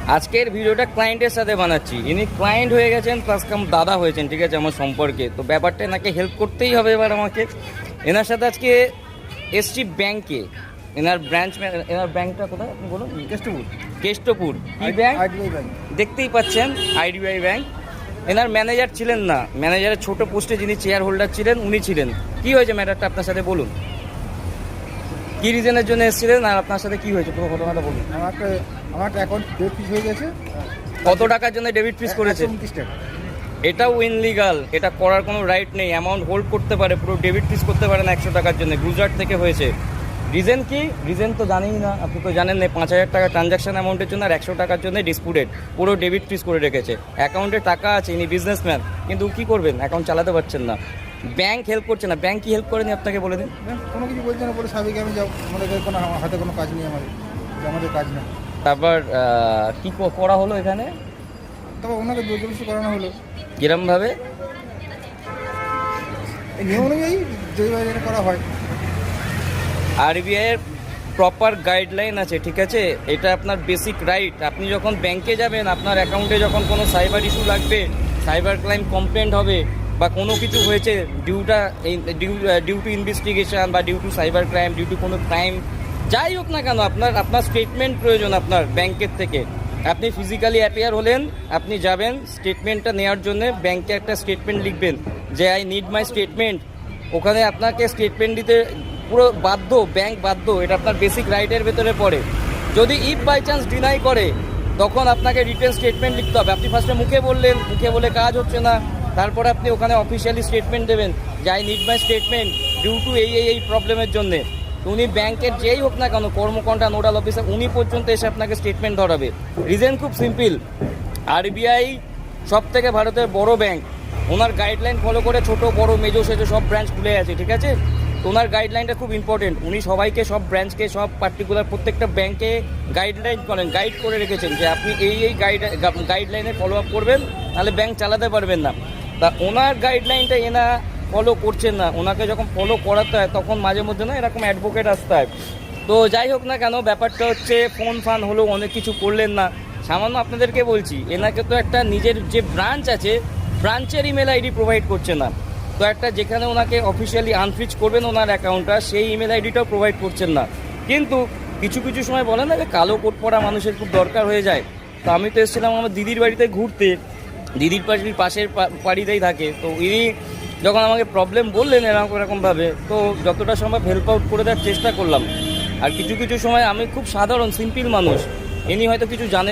আজকের ভিডিওটা ক্লায়েন্টের সাথে বানাচ্ছি। ইনি ক্লায়েন্ট হয়ে গেছেন প্লাস দাদা হয়েছেন, ঠিক আছে, আমার সম্পর্কে। তো ব্যাপারটা এনাকে হেল্প করতেই হবে এবার আমাকে। এনার সাথে আজকে এসছি ব্যাংকে। এনার ব্যাংকটা কোথায় আপনি বলুন? কেষ্টপুর কি ব্যাংক? দেখতেই পাচ্ছেন, আইডিবিআই ব্যাংক। এনার ম্যানেজার ছিলেন না, ম্যানেজারের ছোট পোস্টে যিনি চেয়ার হোল্ডার ছিলেন উনি ছিলেন। কি হয়েছে ম্যাটারটা আপনার সাথে বলুন, কি রিজনের জন্য এসেছিলেন আর আপনার সাথে কি হয়েছে পুরো ঘটনাটা বলুন। আমার অ্যাকাউন্ট ডেবিট ফিস হয়ে গেছে। কত টাকার জন্য ডেবিট ফিস করেছে? 129 টাকা। এটাও ইনলিগাল, এটা করার কোনো রাইট নেই। অ্যামাউন্ট হোল্ড করতে পারে, পুরো ডেবিট ফিস করতে পারে না 100 টাকার জন্য। গুজরাট থেকে হয়েছে। রিজন কি? রিজন তো জানেই না, আপনি তো জানেন না। 5000 টাকা ট্রানজাকশন অ্যামাউন্টের জন্য আর 100 টাকার জন্য ডিসপুটেড, পুরো ডেবিট ফিস করে রেখেছে। অ্যাকাউন্টে টাকা আছে, ইনি বিজনেসম্যান, কিন্তু কি করবেন, অ্যাকাউন্ট চালাতে পারছেন না। ব্যাংক হেল্প করছে না। ব্যাংক কি হেল্প করেনি আপনাকে বলে দিন? কোনো কিছু বলছে না, বলে স্বাভাবিক আমি যাও, আমাদের কোনো হাতে কোনো কাজ নেই, আমাদের কাজ না। তারপর কি করা হলো এখানে? তবে ওনাকে জোরজবরদস্তি করানো হলো। কিরমভাবে? এই নিয়ম অনুযায়ী যেভাবে যেটা করা হয়। আরবিআইয়ের প্রপার গাইডলাইন আছে, ঠিক আছে? এটা আপনার বেসিক রাইট। আপনি যখন ব্যাংকে যাবেন, আপনার অ্যাকাউন্টে যখন কোনো সাইবার ইস্যু লাগবে, সাইবার ক্রাইম কমপ্লেন্ট হবে বা কোনো কিছু হয়েছে ডিউ টু ইনভেস্টিগেশন বা due to cyber crime, due to কোনো ক্রাইম, যাই হোক না কেন, আপনার স্টেটমেন্ট প্রয়োজন আপনার ব্যাংকের থেকে। আপনি ফিজিক্যালি অ্যাপিয়ার হলেন, আপনি যাবেন স্টেটমেন্টটা নেওয়ার জন্য, ব্যাংকে একটা স্টেটমেন্ট লিখবেন যে আই নিড মাই স্টেটমেন্ট। ওখানে আপনাকে স্টেটমেন্ট দিতে পুরো বাধ্য, ব্যাংক বাধ্য। এটা আপনার বেসিক রাইটের ভেতরে পড়ে। যদি ইফ বাই চান্স ডিনাই করে, তখন আপনাকে রিটেন স্টেটমেন্ট লিখতে হবে। আপনি ফার্স্টে মুখে বললেন, মুখে বলে কাজ হচ্ছে না, তারপরে আপনি ওখানে অফিসিয়ালি স্টেটমেন্ট দেবেন যে I need my statement due to এই প্রবলেমের জন্যে। তো উনি ব্যাংকের যেই হোক না কেন, কর্মকর্তা, নোডাল অফিসার, উনি পর্যন্ত এসে আপনাকে স্টেটমেন্ট ধরাবে। রিজন খুব সিম্পল, আরবিআই সব থেকে ভারতের বড় ব্যাংক। ওনার গাইডলাইন ফলো করে ছোট বড় মেজো সেজো সব ব্রাঞ্চ খুলে আছে, ঠিক আছে? তো ওনার গাইডলাইনটা খুব ইম্পর্টেন্ট। উনি সবাইকে, সব ব্রাঞ্চকে, সব পার্টিকুলার প্রত্যেকটা ব্যাংকে গাইড করে রেখেছেন যে আপনি এই গাইডলাইনে ফলো আপ করবেন, তাহলে ব্যাংক চালাতে পারবেন না। তা ওনার গাইডলাইনটা এনা ফলো করছেন না। ওনাকে যখন ফলো করাতে হয় তখন মাঝে মধ্যে না এরকম অ্যাডভোকেট আসতে হয়। তো যাই হোক না কেন, ব্যাপারটা হচ্ছে ফোন ফান হলেও অনেক কিছু করলেন না। সামান্য আপনাদেরকে বলছি, এনাকে তো একটা নিজের যে ব্রাঞ্চ আছে, ব্রাঞ্চের ইমেল আইডি প্রোভাইড করছে না। তো একটা যেখানে ওনাকে অফিসিয়ালি আনফ্রিজ করবেন ওনার অ্যাকাউন্টটা, সেই ইমেল আইডিটাও প্রোভাইড করছেন না। কিন্তু কিছু কিছু সময় বলে না যে কালো কোট পরা মানুষের খুব দরকার হয়ে যায়। তো আমি তো এসেছিলাম আমার দিদির বাড়িতে ঘুরতে, দিদির পাশের বাড়িতেই থাকে। তো ইনি যখন আমাকে প্রবলেম বললেন এরকমভাবে, তো যতটা সম্ভব হেল্প আউট করে দেওয়ার চেষ্টা করলাম। আর কিছু কিছু সময় আমি খুব সাধারণ সিম্পল মানুষ, ইনি হয়তো কিছু জানেন।